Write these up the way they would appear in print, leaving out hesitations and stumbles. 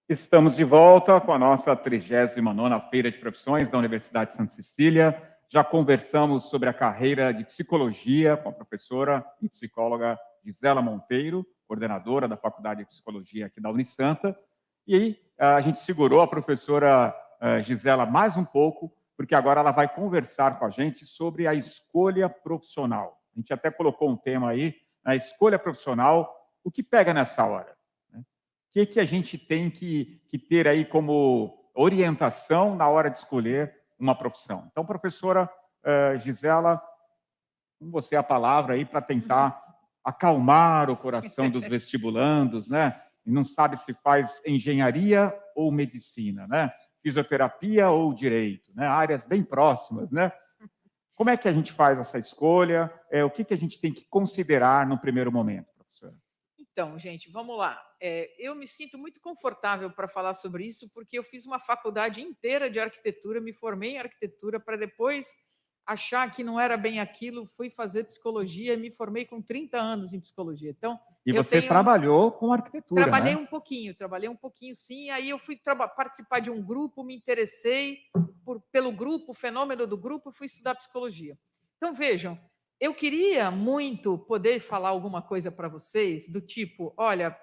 Estamos de volta com a nossa 39ª Feira de Profissões da Universidade de Santa Cecília. Já conversamos sobre a carreira de psicologia com a professora e psicóloga Gisela Monteiro, coordenadora da Faculdade de Psicologia aqui da Unisanta. E aí a gente segurou a professora Gisela mais um pouco, porque agora ela vai conversar com a gente sobre a escolha profissional. A gente até colocou um tema aí, a escolha profissional, o que pega nessa hora? O que a gente tem que ter aí como orientação na hora de escolher uma profissão? Então, professora Gisela, com você a palavra aí para tentar acalmar o coração dos vestibulandos, né? E não sabe se faz engenharia ou medicina, né? Fisioterapia ou direito, né? Áreas bem próximas, né? Como é que a gente faz essa escolha? O que a gente tem que considerar no primeiro momento, professora? Então, gente, vamos lá. Eu me sinto muito confortável para falar sobre isso, porque eu fiz uma faculdade inteira de arquitetura, me formei em arquitetura para depois achar que não era bem aquilo, fui fazer psicologia e me formei com 30 anos em psicologia. Então, E eu você trabalhou com arquitetura, trabalhei né? trabalhei um pouquinho sim, aí eu fui participar de um grupo, me interessei pelo grupo, o fenômeno do grupo, fui estudar psicologia. Então, vejam, eu queria muito poder falar alguma coisa para vocês, do tipo, olha,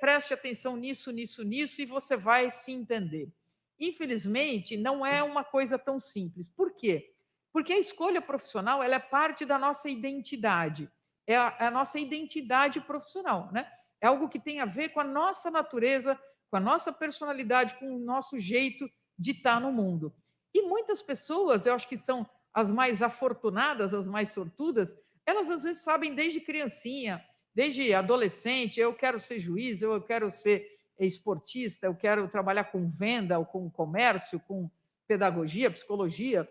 preste atenção nisso, nisso, nisso, e você vai se entender. Infelizmente, não é uma coisa tão simples. Por quê? Porque a escolha profissional ela é parte da nossa identidade. É a nossa identidade profissional, né? É algo que tem a ver com a nossa natureza, com a nossa personalidade, com o nosso jeito de estar no mundo. E muitas pessoas, eu acho que são as mais afortunadas, as mais sortudas, elas às vezes sabem desde criancinha, desde adolescente, eu quero ser juiz, eu quero ser esportista, eu quero trabalhar com venda, ou com comércio, com pedagogia, psicologia.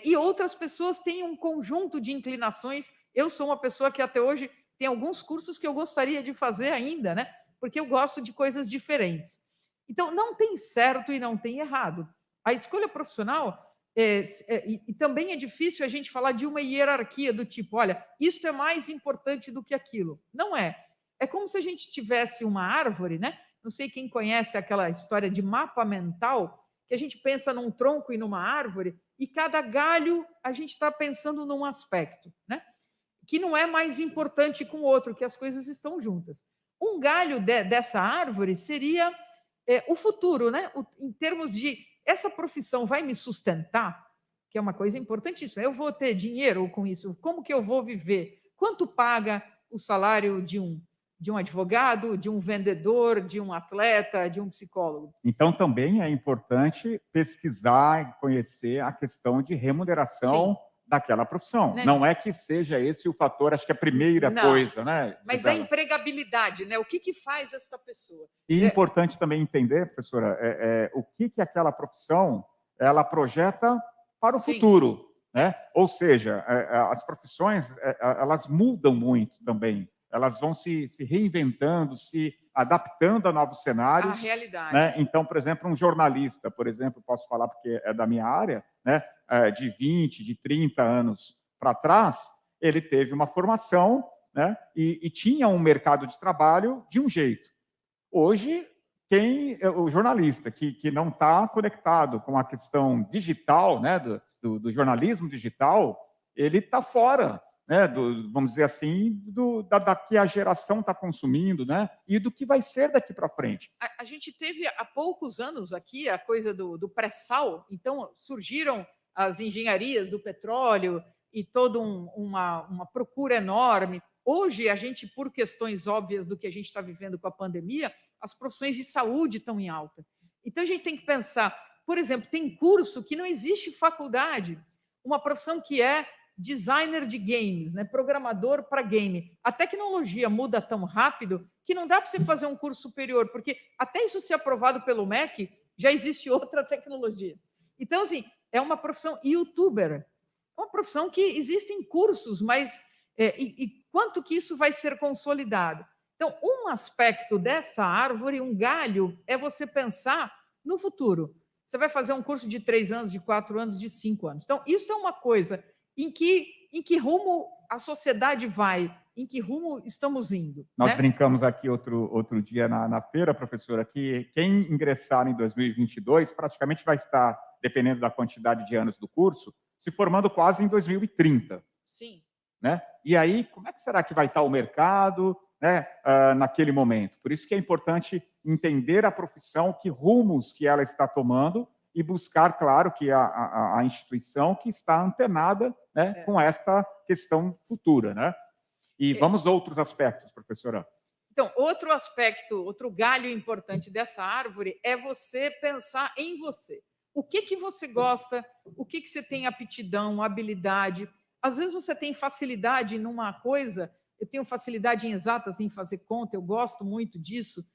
E outras pessoas têm um conjunto de inclinações. Eu sou uma pessoa que até hoje tem alguns cursos que eu gostaria de fazer ainda, né? Porque eu gosto de coisas diferentes. Então, não tem certo e não tem errado. A escolha profissional e também é difícil a gente falar de uma hierarquia do tipo, olha, isto é mais importante do que aquilo. Não é. É como se a gente tivesse uma árvore, né? Não sei quem conhece aquela história de mapa mental, que a gente pensa num tronco e numa árvore, e cada galho a gente está pensando num aspecto, né? Que não é mais importante com o outro, que as coisas estão juntas. Um galho dessa árvore seria o futuro, né? Em termos de essa profissão vai me sustentar, que é uma coisa importantíssima. Eu vou ter dinheiro com isso? Como que eu vou viver? Quanto paga o salário de um advogado, de um vendedor, de um atleta, de um psicólogo? Então, também é importante pesquisar e conhecer a questão de remuneração Sim. daquela profissão. Né? Não é que seja esse o fator, acho que a primeira Não, coisa, né, mas da Gisela? empregabilidade, né? O que faz esta pessoa? E é importante também entender, professora, o que aquela profissão ela projeta para o Sim. futuro, né? Ou seja, as profissões elas mudam muito também. Elas vão se reinventando, se adaptando a novos A cenários, realidade. né? Então, por exemplo, um jornalista, por exemplo, posso falar porque é da minha área, né? De 20, de 30 anos para trás, ele teve uma formação, né? E tinha um mercado de trabalho de um jeito. Hoje, o jornalista que não está conectado com a questão digital, né, do jornalismo digital, ele está fora, né, vamos dizer assim, da que a geração está consumindo, né, e do que vai ser daqui para frente. A gente teve há poucos anos aqui a coisa do pré-sal, então surgiram as engenharias do petróleo e toda uma procura enorme. Hoje, a gente, por questões óbvias do que a gente está vivendo com a pandemia, as profissões de saúde estão em alta. Então, a gente tem que pensar, por exemplo, tem curso que não existe faculdade, uma profissão que é designer de games, né? Programador para game. A tecnologia muda tão rápido que não dá para você fazer um curso superior, porque até isso ser aprovado pelo MEC, já existe outra tecnologia. Então, assim, é uma profissão youtuber. É uma profissão que existem cursos, mas e quanto que isso vai ser consolidado? Então, um aspecto dessa árvore, um galho, é você pensar no futuro. Você vai fazer um curso de 3 anos, de 4 anos, de 5 anos. Então, isso é uma coisa em que rumo a sociedade vai, em que rumo estamos indo. Nós né? brincamos aqui outro dia na feira, professora, que quem ingressar em 2022 praticamente vai estar, dependendo da quantidade de anos do curso, se formando quase em 2030. Sim. Né? E aí, como é que será que vai estar o mercado, né, naquele momento? Por isso que é importante entender a profissão, que rumos que ela está tomando e buscar, claro, que a instituição que está antenada, né, com esta questão futura. Né? E vamos a outros aspectos, professora. Então, outro aspecto, outro galho importante dessa árvore é você pensar em você. O que você gosta, o que você tem aptidão, habilidade. Às vezes você tem facilidade numa coisa, eu tenho facilidade em exatas, em fazer conta, eu gosto muito disso,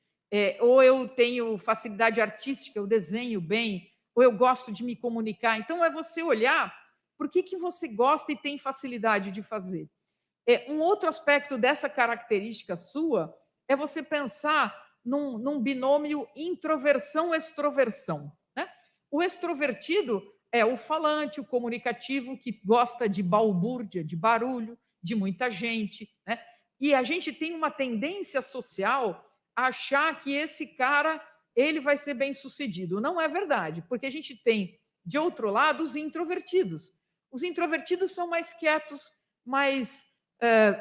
ou eu tenho facilidade artística, eu desenho bem, ou eu gosto de me comunicar. Então, é você olhar por que você gosta e tem facilidade de fazer. Um outro aspecto dessa característica sua é você pensar num binômio introversão-extroversão. Né? O extrovertido é o falante, o comunicativo, que gosta de balbúrdia, de barulho, de muita gente. Né? E a gente tem uma tendência social a achar que esse cara ele vai ser bem sucedido. Não é verdade, porque a gente tem, de outro lado, os introvertidos. Os introvertidos são mais quietos, mais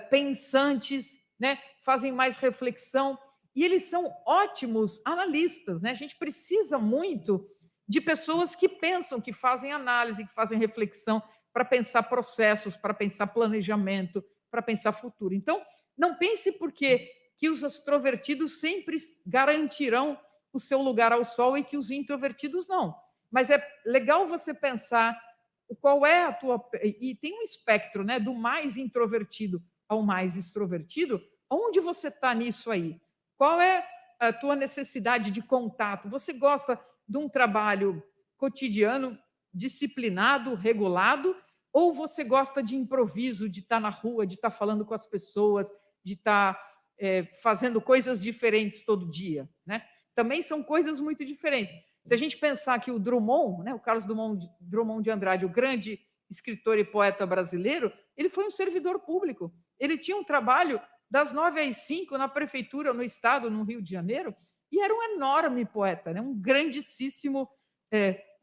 pensantes, né? Fazem mais reflexão, e eles são ótimos analistas. Né? A gente precisa muito de pessoas que pensam, que fazem análise, que fazem reflexão, para pensar processos, para pensar planejamento, para pensar futuro. Então, não pense porque que os extrovertidos sempre garantirão o seu lugar ao sol e que os introvertidos não. Mas é legal você pensar qual é a tua... E tem um espectro, né, do mais introvertido ao mais extrovertido. Onde você está nisso aí? Qual é a tua necessidade de contato? Você gosta de um trabalho cotidiano, disciplinado, regulado, ou você gosta de improviso, de estar na rua, de estar falando com as pessoas, de estar fazendo coisas diferentes todo dia? Né? Também são coisas muito diferentes. Se a gente pensar que o Drummond, né, o Carlos Drummond de Andrade, o grande escritor e poeta brasileiro, ele foi um servidor público. Ele tinha um trabalho das 9 às 5 na prefeitura, no estado, no Rio de Janeiro, e era um enorme poeta, né, um grandíssimo,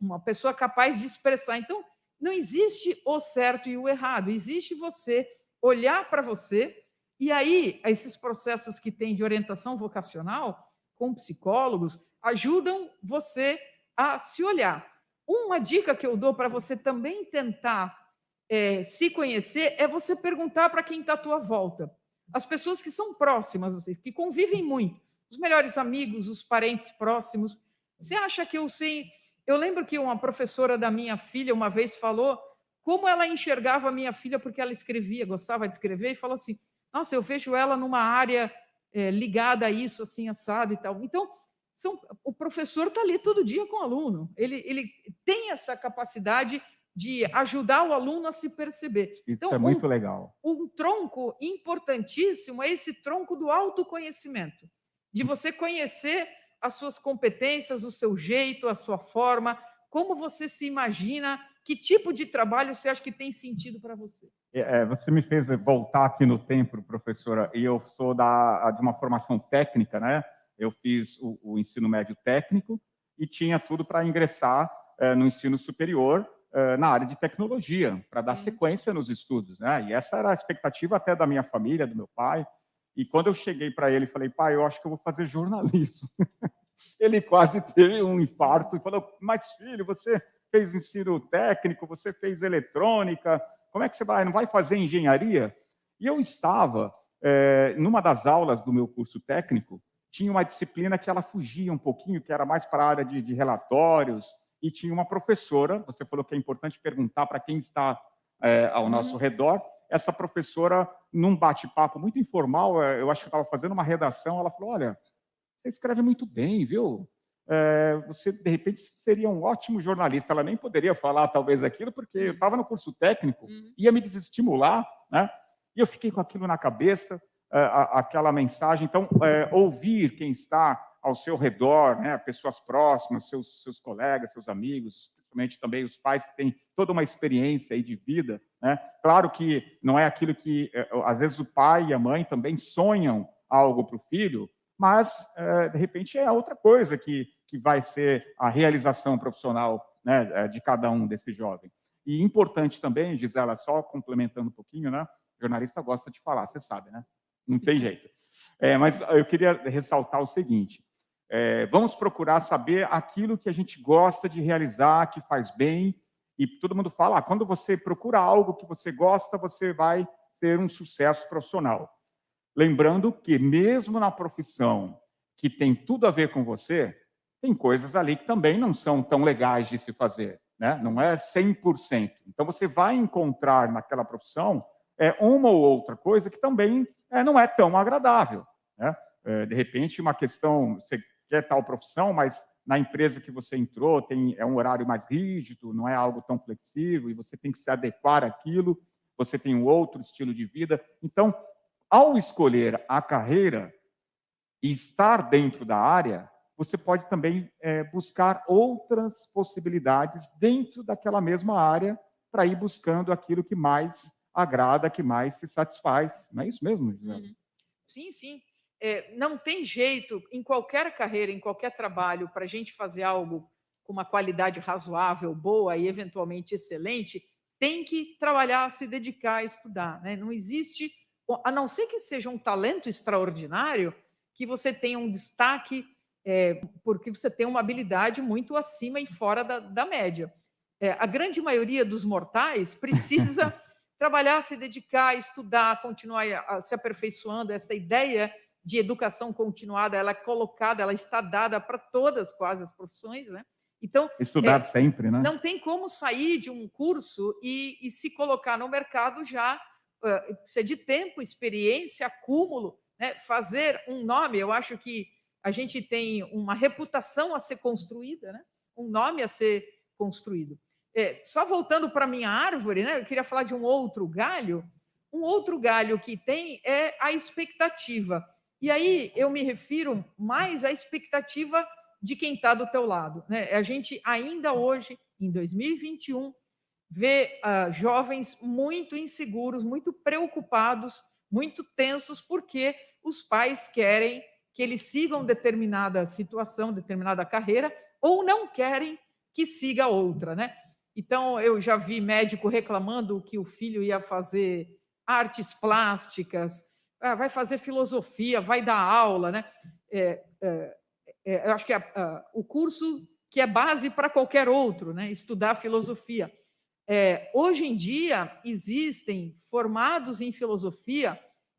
uma pessoa capaz de expressar. Então, não existe o certo e o errado, existe você olhar para você, e aí esses processos que tem de orientação vocacional, com psicólogos, ajudam você a se olhar. Uma dica que eu dou para você também tentar se conhecer é você perguntar para quem está à tua volta. As pessoas que são próximas, vocês, que convivem muito, os melhores amigos, os parentes próximos. Você acha que eu sei? Eu lembro que uma professora da minha filha uma vez falou como ela enxergava a minha filha, porque ela escrevia, gostava de escrever, e falou assim: nossa, eu vejo ela numa área ligada a isso, assim, assado e tal. Então, o professor está ali todo dia com o aluno. Ele tem essa capacidade de ajudar o aluno a se perceber. Isso então, é muito legal. Um tronco importantíssimo é esse tronco do autoconhecimento, de você conhecer as suas competências, o seu jeito, a sua forma, como você se imagina, que tipo de trabalho você acha que tem sentido para você. Você me fez voltar aqui no tempo, professora, e eu sou de uma formação técnica, né? Eu fiz o ensino médio técnico e tinha tudo para ingressar no ensino superior na área de tecnologia, para dar sequência nos estudos, né? E essa era a expectativa até da minha família, do meu pai. E quando eu cheguei para ele e falei: pai, eu acho que eu vou fazer jornalismo. Ele quase teve um infarto e falou: mas filho, você fez ensino técnico, você fez eletrônica, como é que você vai? Não vai fazer engenharia? E eu estava, numa das aulas do meu curso técnico, tinha uma disciplina que ela fugia um pouquinho, que era mais para a área de relatórios, e tinha uma professora, você falou que é importante perguntar para quem está ao nosso redor. Essa professora, num bate-papo muito informal, eu acho que estava fazendo uma redação, ela falou: olha, você escreve muito bem, viu? Você, de repente, seria um ótimo jornalista. Ela nem poderia falar, talvez, aquilo, porque eu estava no curso técnico, ia me desestimular, né? E eu fiquei com aquilo na cabeça, aquela mensagem. Então, ouvir quem está ao seu redor, né? Pessoas próximas, seus colegas, seus amigos, principalmente também os pais que têm toda uma experiência aí de vida, né? Claro que não é aquilo que, às vezes, o pai e a mãe também sonham algo para o filho, mas, de repente, é outra coisa que vai ser a realização profissional, né, de cada um desses jovens. E importante também, Gisela, só complementando um pouquinho, né? O jornalista gosta de falar, você sabe, né? Não tem jeito. Mas eu queria ressaltar o seguinte: vamos procurar saber aquilo que a gente gosta de realizar, que faz bem, e todo mundo fala, quando você procura algo que você gosta, você vai ter um sucesso profissional. Lembrando que, mesmo na profissão que tem tudo a ver com você, tem coisas ali que também não são tão legais de se fazer, né? Não é 100%. Então, você vai encontrar naquela profissão uma ou outra coisa que também não é tão agradável, né? De repente, uma questão, você quer tal profissão, mas na empresa que você entrou é um horário mais rígido, não é algo tão flexível, e você tem que se adequar àquilo, você tem um outro estilo de vida. Então, ao escolher a carreira e estar dentro da área, você pode também buscar outras possibilidades dentro daquela mesma área para ir buscando aquilo que mais agrada, que mais se satisfaz. Não é isso mesmo, Gisela? Sim, sim. Não tem jeito, em qualquer carreira, em qualquer trabalho, para a gente fazer algo com uma qualidade razoável, boa e eventualmente excelente, tem que trabalhar, se dedicar a estudar, né? Não existe, a não ser que seja um talento extraordinário, que você tenha um destaque, porque você tem uma habilidade muito acima e fora da média. A grande maioria dos mortais precisa trabalhar, se dedicar, estudar, continuar se aperfeiçoando. Essa ideia de educação continuada, ela é colocada, ela está dada para todas quase as profissões, né? Então, estudar sempre, né? não tem como sair de um curso e se colocar no mercado já, precisa de tempo, experiência, acúmulo, né? Fazer um nome. Eu acho que a gente tem uma reputação a ser construída, né? Um nome a ser construído. Só voltando para a minha árvore, né? Eu queria falar de um outro galho. Um outro galho que tem é a expectativa. E aí eu me refiro mais à expectativa de quem está do teu lado, né? A gente ainda hoje, em 2021, vê jovens muito inseguros, muito preocupados, muito tensos, porque os pais querem que eles sigam determinada situação, determinada carreira, ou não querem que siga outra, né? Então, eu já vi médico reclamando que o filho ia fazer artes plásticas, vai fazer filosofia, vai dar aula, né? Eu acho que o curso que é base para qualquer outro, né? Estudar filosofia. Hoje em dia, existem formados em filosofia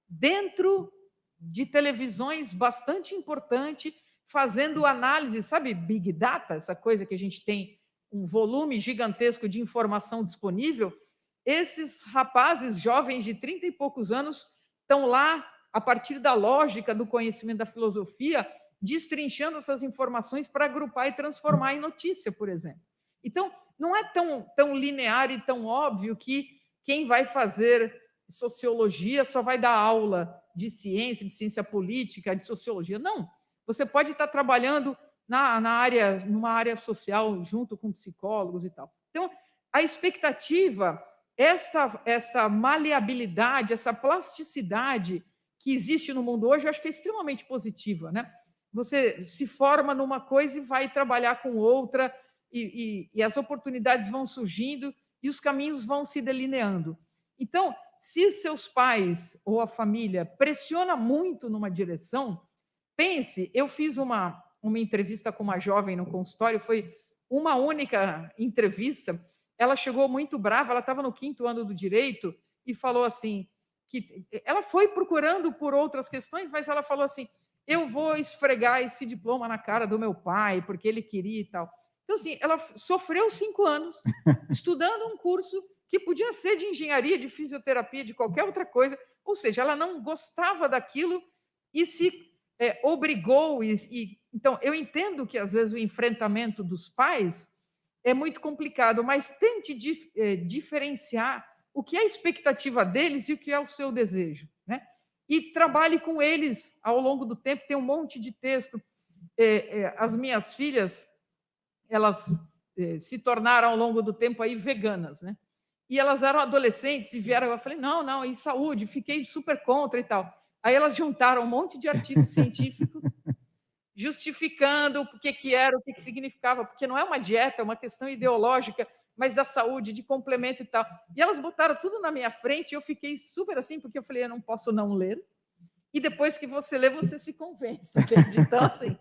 dentro de televisões bastante importante, fazendo análise, sabe, Big Data, essa coisa que a gente tem um volume gigantesco de informação disponível. Esses rapazes jovens de 30 e poucos anos estão lá, a partir da lógica do conhecimento da filosofia, destrinchando essas informações para agrupar e transformar em notícia, por exemplo. Então, não é tão linear e tão óbvio que quem vai fazer sociologia só vai dar aula de ciência política, de sociologia. Não. Você pode estar trabalhando numa área social, junto com psicólogos e tal. Então, a expectativa, essa maleabilidade, essa plasticidade que existe no mundo hoje, eu acho que é extremamente positiva, né? Você se forma numa coisa e vai trabalhar com outra, e as oportunidades vão surgindo e os caminhos vão se delineando. Então, se seus pais ou a família pressiona muito numa direção, pense, eu fiz uma entrevista com uma jovem no consultório, foi uma única entrevista, ela chegou muito brava, ela estava no 5º ano do direito e falou assim, que ela foi procurando por outras questões, mas ela falou assim, eu vou esfregar esse diploma na cara do meu pai, porque ele queria e tal. Então, assim, ela sofreu 5 anos estudando um curso que podia ser de engenharia, de fisioterapia, de qualquer outra coisa, ou seja, ela não gostava daquilo e se obrigou. Então, eu entendo que, às vezes, o enfrentamento dos pais é muito complicado, mas tente diferenciar o que é a expectativa deles e o que é o seu desejo, né? E trabalhe com eles ao longo do tempo. Tem um monte de texto. As minhas filhas, elas se tornaram, ao longo do tempo, aí, veganas, né? E elas eram adolescentes e vieram, eu falei, não, não, e saúde, fiquei super contra e tal. Aí elas juntaram um monte de artigo científico justificando o que era, o que significava, porque não é uma dieta, é uma questão ideológica, mas da saúde, de complemento e tal. E elas botaram tudo na minha frente e eu fiquei super assim, porque eu falei, eu não posso não ler. E depois que você lê, você se convence, entende? Então, assim,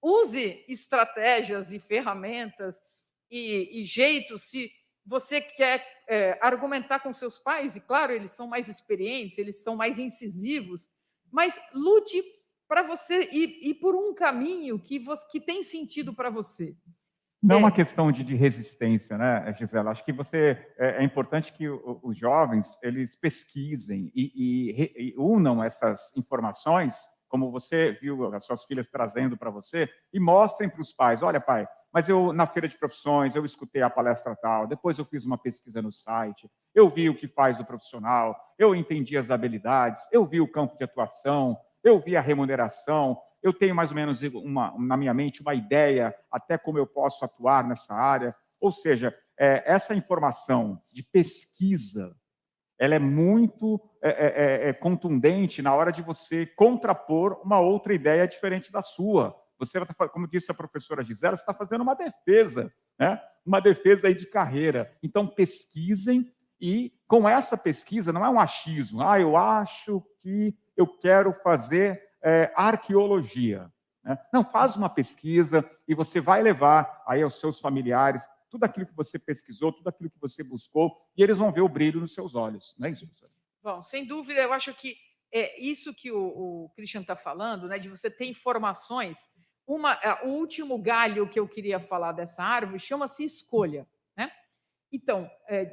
use estratégias e ferramentas e jeitos, se você quer argumentar com seus pais, e claro, eles são mais experientes, eles são mais incisivos, mas lute para você ir por um caminho que tem sentido para você. Não é uma questão de resistência, né, Gisela? Acho que é importante que os jovens eles pesquisem e unam essas informações, como você viu as suas filhas trazendo para você, e mostrem para os pais: olha, pai, mas eu na feira de profissões eu escutei a palestra tal, depois eu fiz uma pesquisa no site, eu vi o que faz o profissional, eu entendi as habilidades, eu vi o campo de atuação, eu vi a remuneração. Eu tenho mais ou menos na minha mente uma ideia até como eu posso atuar nessa área. Ou seja, essa informação de pesquisa, ela é muito contundente na hora de você contrapor uma outra ideia diferente da sua. Você, como disse a professora Gisela, você está fazendo uma defesa, né? Uma defesa aí de carreira. Então, pesquisem e, com essa pesquisa, não é um achismo. Eu acho que eu quero fazer arqueologia. Né? Não, faz uma pesquisa e você vai levar aí aos seus familiares tudo aquilo que você pesquisou, tudo aquilo que você buscou, e eles vão ver o brilho nos seus olhos. Não é isso, professor? Bom, sem dúvida, eu acho que é isso que o Christian está falando, né, de você ter informações. O último galho que eu queria falar dessa árvore chama-se escolha. Né? Então,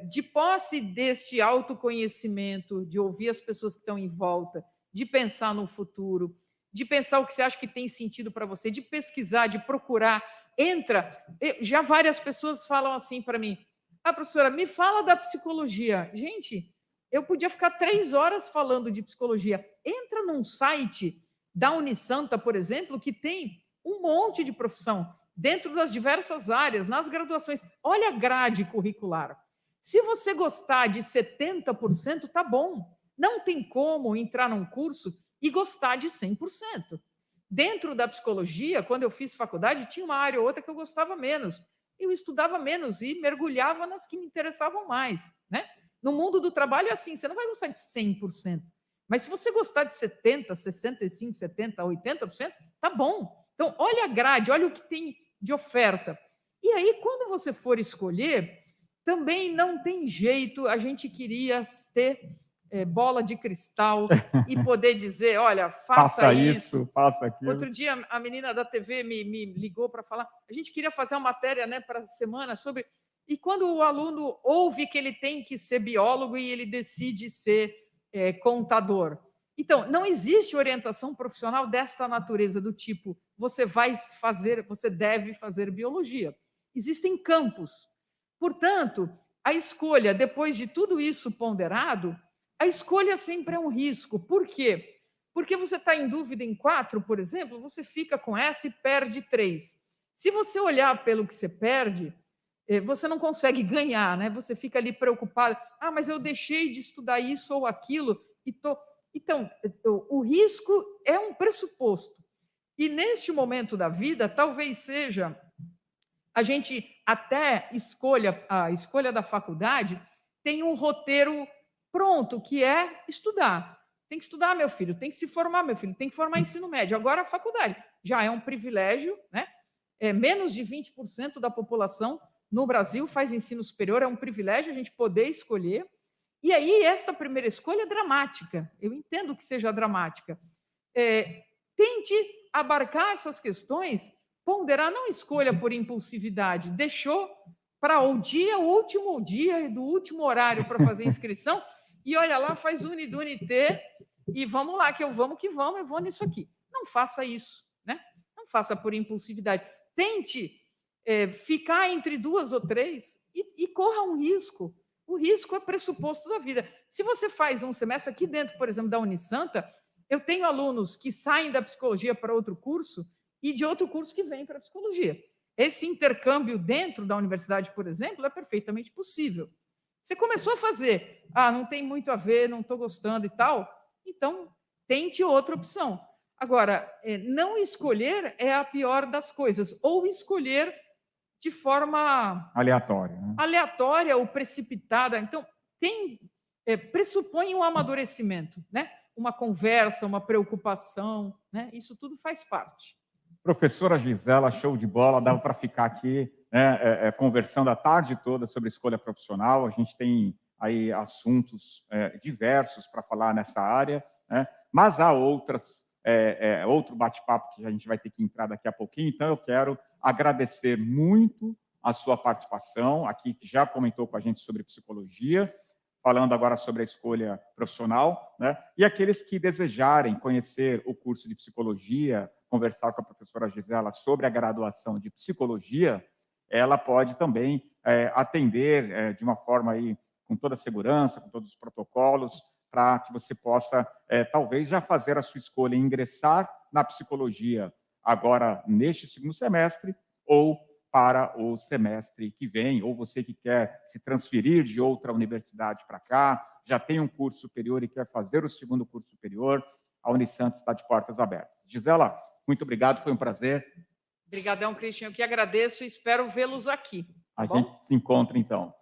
de posse deste autoconhecimento, de ouvir as pessoas que estão em volta, de pensar no futuro, de pensar o que você acha que tem sentido para você, de pesquisar, de procurar, entra. Já várias pessoas falam assim para mim: professora, me fala da psicologia. Gente, eu podia ficar 3 horas falando de psicologia. Entra num site da Unisanta, por exemplo, que tem um monte de profissão dentro das diversas áreas, nas graduações. Olha a grade curricular. Se você gostar de 70%, tá bom. Não tem como entrar num curso e gostar de 100%. Dentro da psicologia, quando eu fiz faculdade, tinha uma área ou outra que eu gostava menos. Eu estudava menos e mergulhava nas que me interessavam mais. Né? No mundo do trabalho é assim, você não vai gostar de 100%. Mas se você gostar de 70%, 65%, 70%, 80%, tá bom. Então, olha a grade, olha o que tem de oferta. E aí, quando você for escolher, também não tem jeito, a gente queria ter bola de cristal e poder dizer, olha, faça isso, faça aquilo. Outro dia, a menina da TV me ligou para falar, a gente queria fazer uma matéria, né, para a semana sobre... E quando o aluno ouve que ele tem que ser biólogo e ele decide ser contador. Então, não existe orientação profissional desta natureza, do tipo, você deve fazer biologia. Existem campos. Portanto, a escolha, depois de tudo isso ponderado, a escolha sempre é um risco. Por quê? Porque você está em dúvida em 4, por exemplo, você fica com essa e perde 3. Se você olhar pelo que você perde, você não consegue ganhar, né? Você fica ali preocupado. Mas eu deixei de estudar isso ou aquilo e tô... Então, o risco é um pressuposto. E neste momento da vida, talvez seja a gente até a escolha da faculdade tem um roteiro pronto, que é estudar. Tem que estudar, meu filho, tem que se formar, meu filho, tem que formar ensino médio. Agora a faculdade já é um privilégio, né? Menos de 20% da população no Brasil faz ensino superior, é um privilégio a gente poder escolher. E aí, esta primeira escolha é dramática. Eu entendo que seja dramática. Tente abarcar essas questões, ponderar, não escolha por impulsividade. Deixou para o último dia do último horário para fazer inscrição, e olha lá, faz Unidunité, e vamos lá, eu vou nisso aqui. Não faça isso, né? Não faça por impulsividade. Tente ficar entre 2 ou 3 e corra um risco. O risco é pressuposto da vida. Se você faz um semestre aqui dentro, por exemplo, da Unisanta, eu tenho alunos que saem da psicologia para outro curso e de outro curso que vêm para a psicologia. esse intercâmbio dentro da universidade, por exemplo, é perfeitamente possível. Você começou a fazer, não tem muito a ver, não estou gostando e tal, então tente outra opção. Agora, não escolher é a pior das coisas, ou escolher de forma Aleatória, né? aleatória ou precipitada. Então, pressupõe um amadurecimento, né? Uma conversa, uma preocupação, né? Isso tudo faz parte. Professora Gisela, show de bola, dava para ficar aqui, né, conversando a tarde toda sobre escolha profissional. A gente tem aí assuntos diversos para falar nessa área, né? Mas há outro bate-papo que a gente vai ter que entrar daqui a pouquinho. Então, eu quero agradecer muito a sua participação aqui, que já comentou com a gente sobre psicologia, falando agora sobre a escolha profissional, né? E aqueles que desejarem conhecer o curso de psicologia, conversar com a professora Gisela sobre a graduação de psicologia, ela pode também atender de uma forma aí com toda a segurança, com todos os protocolos, para que você possa talvez já fazer a sua escolha e ingressar na psicologia agora neste segundo semestre ou para o semestre que vem, ou você que quer se transferir de outra universidade para cá, já tem um curso superior e quer fazer o segundo curso superior, a Unisantos está de portas abertas. Gisela, muito obrigado, foi um prazer. Obrigadão, Cristian, eu que agradeço e espero vê-los aqui. Tá A bom? gente se encontra, então.